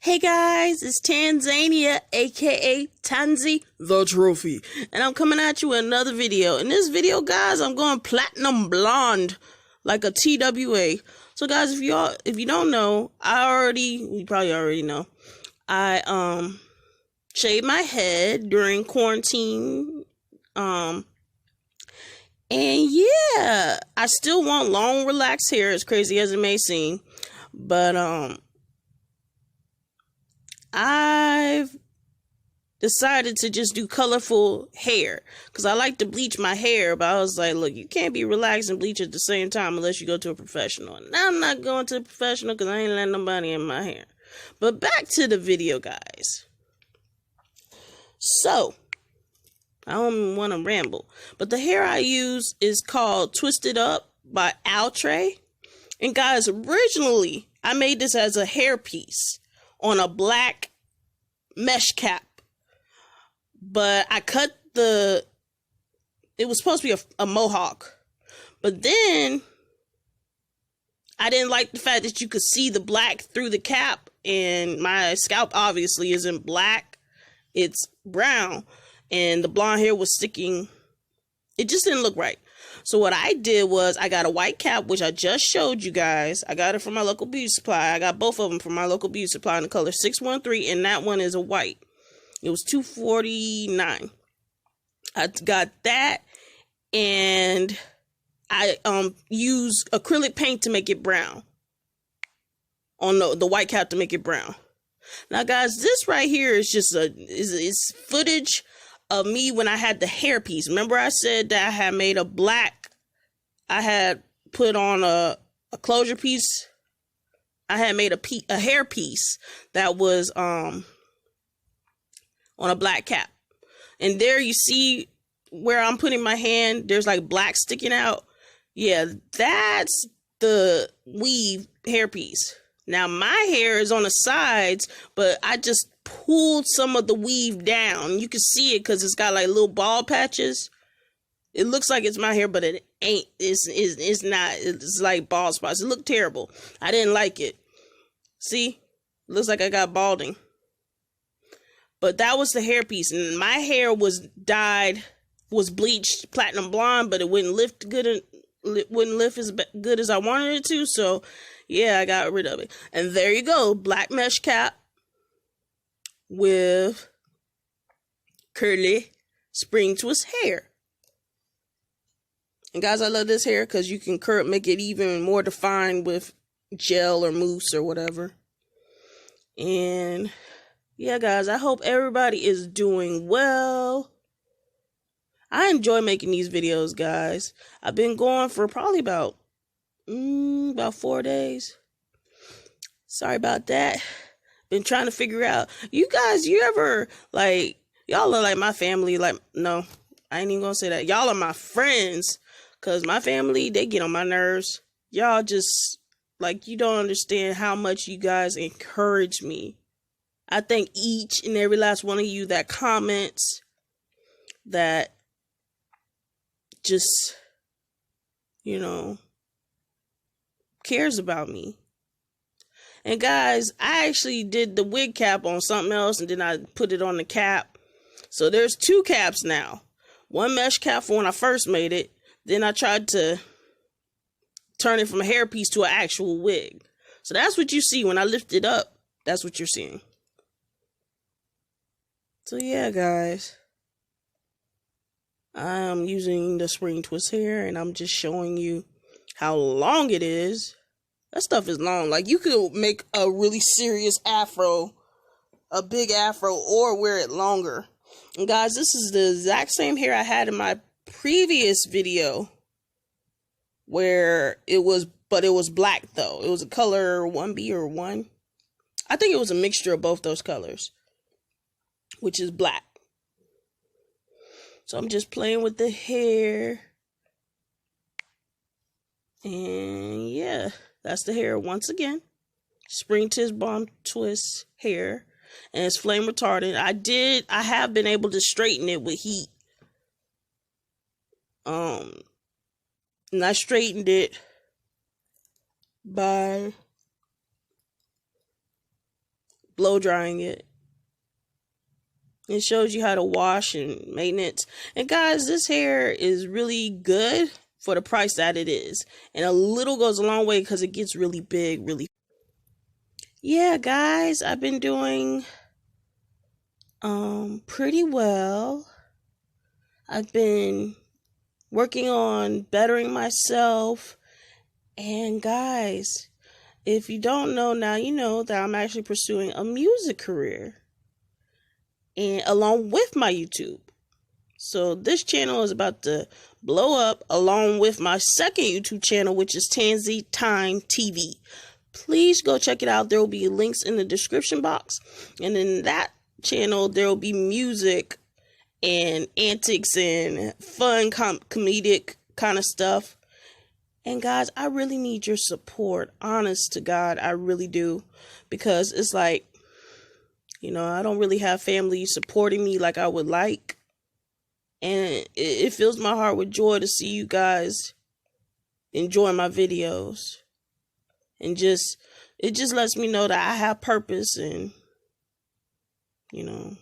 Hey guys, it's Tanzania, aka TANZYTHETROPHY, and I'm coming at you with another video. In this video, guys, I'm going platinum blonde like a TWA. So guys, if you don't know, you probably already know, I shaved my head during quarantine. And yeah, I still want long relaxed hair, as crazy as it may seem, but I've decided to just do colorful hair because I like to bleach my hair, but I was like, look, you can't be relaxed and bleach at the same time unless you go to a professional. And I'm not going to a professional because I ain't letting nobody in my hair. But back to the video, guys. So, I don't want to ramble, but the hair I use is called Twisted Up by AWOKE. And guys, originally, I made this as a hairpiece on a black mesh cap, but I cut it was supposed to be a mohawk, but then I didn't like the fact that you could see the black through the cap, and my scalp obviously isn't black, it's brown, and the blonde hair was sticking. It just didn't look right. So what I did was I got a white cap, which I just showed you guys. I got it from my local beauty supply. I got both of them from my local beauty supply in the color 613, and that one is a white. It was $249. I got that, and I used acrylic paint to make it brown. On the white cap to make it brown. Now, guys, this right here is just is footage of me when I had the hairpiece. Remember I said that I had made a black, I had put on a closure piece. I had made a hairpiece that was on a black cap. And there you see where I'm putting my hand, there's like black sticking out. Yeah, that's the weave hairpiece. Now my hair is on the sides, but I just pulled some of the weave down. You can see it because it's got like little bald patches. It looks like it's my hair, but it ain't. It's not. It's like bald spots. It looked terrible. I didn't like it. See? Looks like I got balding. But that was the hairpiece. And my hair was bleached platinum blonde, but it wouldn't lift good. It wouldn't lift as good as I wanted it to. So yeah, I got rid of it. And there you go. Black mesh cap with curly spring twist hair. And guys, I love this hair because you can make it even more defined with gel or mousse or whatever. And yeah, guys, I hope everybody is doing well. I enjoy making these videos, guys. I've been going for probably about 4 days. Sorry about that. Been trying to figure out. You guys, you ever, like, y'all are like my family. Like, no, I ain't even gonna say that. Y'all are my friends. Because my family, they get on my nerves. Y'all just, like, you don't understand how much you guys encourage me. I thank each and every last one of you that comments, that just, you know, cares about me. And guys, I actually did the wig cap on something else, and then I put it on the cap. So there's 2 caps now. One mesh cap for when I first made it. Then I tried to turn it from a hairpiece to an actual wig. So that's what you see when I lift it up. That's what you're seeing. So yeah, guys. I'm using the spring twist hair, and I'm just showing you how long it is. That stuff is long. Like, you could make a really serious afro, a big afro, or wear it longer. And guys, this is the exact same hair I had in my previous video where it was black though. It was a color 1B or 1. I think it was a mixture of both those colors, which is black. So I'm just playing with the hair. And yeah, that's the hair once again. Springtwists bomb twist hair. And it's flame retardant. I have been able to straighten it with heat. And I straightened it by blow drying it. It shows you how to wash and maintenance. And guys, this hair is really good for the price that it is. And a little goes a long way because it gets really big, really. Yeah, guys, I've been doing pretty well. I've been working on bettering myself. And guys, if you don't know now, you know that I'm actually pursuing a music career, and along with my YouTube. So this channel is about to blow up along with my second YouTube channel, which is TANZYTIMETV. Please go check it out. There will be links in the description box. And in that channel, there will be music and antics and fun comedic kind of stuff. And guys, I really need your support. Honest to God, I really do. Because it's like, you know, I don't really have family supporting me like I would like. And it fills my heart with joy to see you guys enjoy my videos. And it just lets me know that I have purpose and, you know.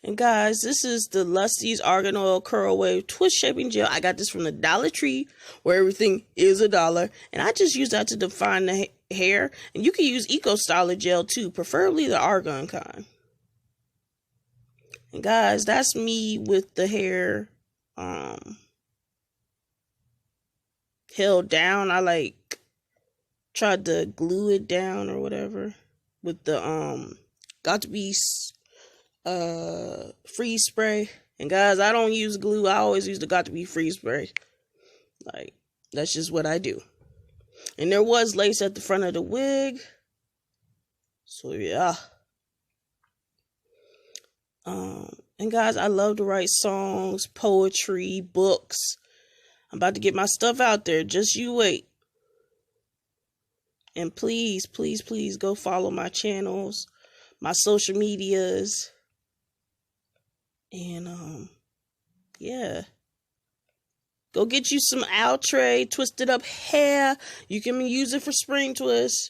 And guys, this is the Luscious Argan Oil Curl Wave Twist Shaping Gel. I got this from the Dollar Tree, where everything is $1. And I just use that to define the hair. And you can use Eco Styler Gel too, preferably the argan kind. And guys, that's me with the hair held down. I like tried to glue it down or whatever with the Got to Be freeze spray. And guys, I don't use glue. I always use the Got to Be freeze spray. Like, that's just what I do. And there was lace at the front of the wig. So yeah. And guys, I love to write songs, poetry, books. I'm about to get my stuff out there. Just you wait. And please, please, please go follow my channels, my social medias. And, yeah. Go get you some outre twisted up hair. You can use it for spring twists.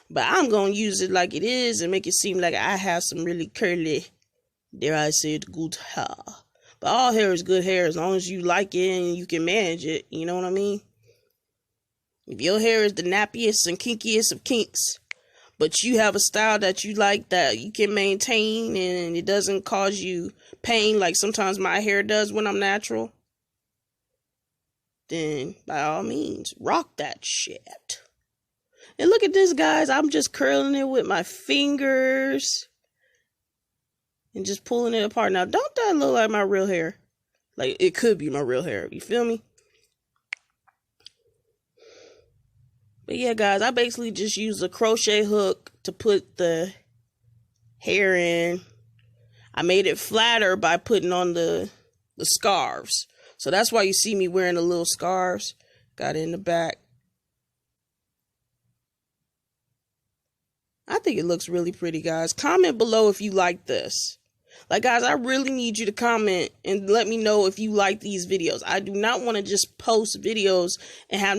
But I'm going to use it like it is and make it seem like I have some really curly, dare I say it, good hair. But all hair is good hair as long as you like it and you can manage it. You know what I mean? If your hair is the nappiest and kinkiest of kinks, but you have a style that you like that you can maintain and it doesn't cause you pain like sometimes my hair does when I'm natural, then by all means, rock that shit. And look at this, guys. I'm just curling it with my fingers and just pulling it apart. Now, don't that look like my real hair? Like, it could be my real hair. You feel me? But yeah, guys, I basically just use a crochet hook to put the hair in. I made it flatter by putting on the scarves. So that's why you see me wearing the little scarves. Got it in the back. I think it looks really pretty, guys. Comment below if you like this. Like, guys, I really need you to comment and let me know if you like these videos. I do not want to just post videos and have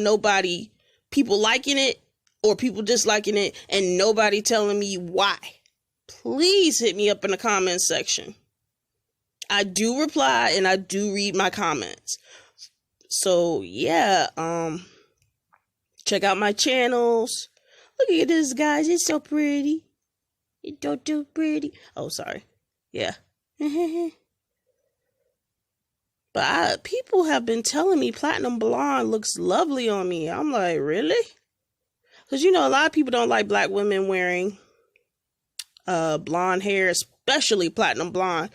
people liking it or people disliking it and nobody telling me why. Please hit me up in the comment section. I do reply and I do read my comments. So yeah, check out my channels. Look at this, guys. It's so pretty. It's so pretty. Oh, sorry. Yeah. But people have been telling me platinum blonde looks lovely on me. I'm like, really? Because, you know, a lot of people don't like black women wearing blonde hair, especially platinum blonde.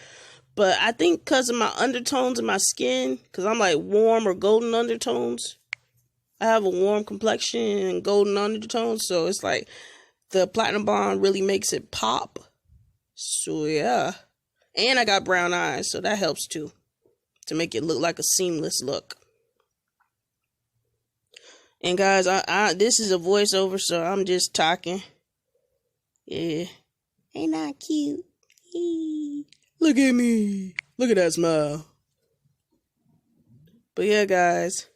But I think because of my undertones in my skin, because I'm like warm or golden undertones. I have a warm complexion and golden undertones. So it's like the platinum blonde really makes it pop. So yeah. And I got brown eyes, so that helps too. To make it look like a seamless look. And guys, this is a voiceover, so I'm just talking. Yeah. Ain't I cute? Look at me. Look at that smile. But yeah, guys.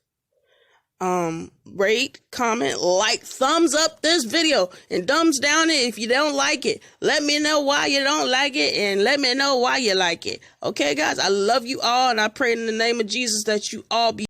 rate, comment, like, thumbs up this video, and thumbs down it if you don't like it. Let me know why you don't like it, and let me know why you like it. Okay, guys, I love you all, and I pray in the name of Jesus that you all be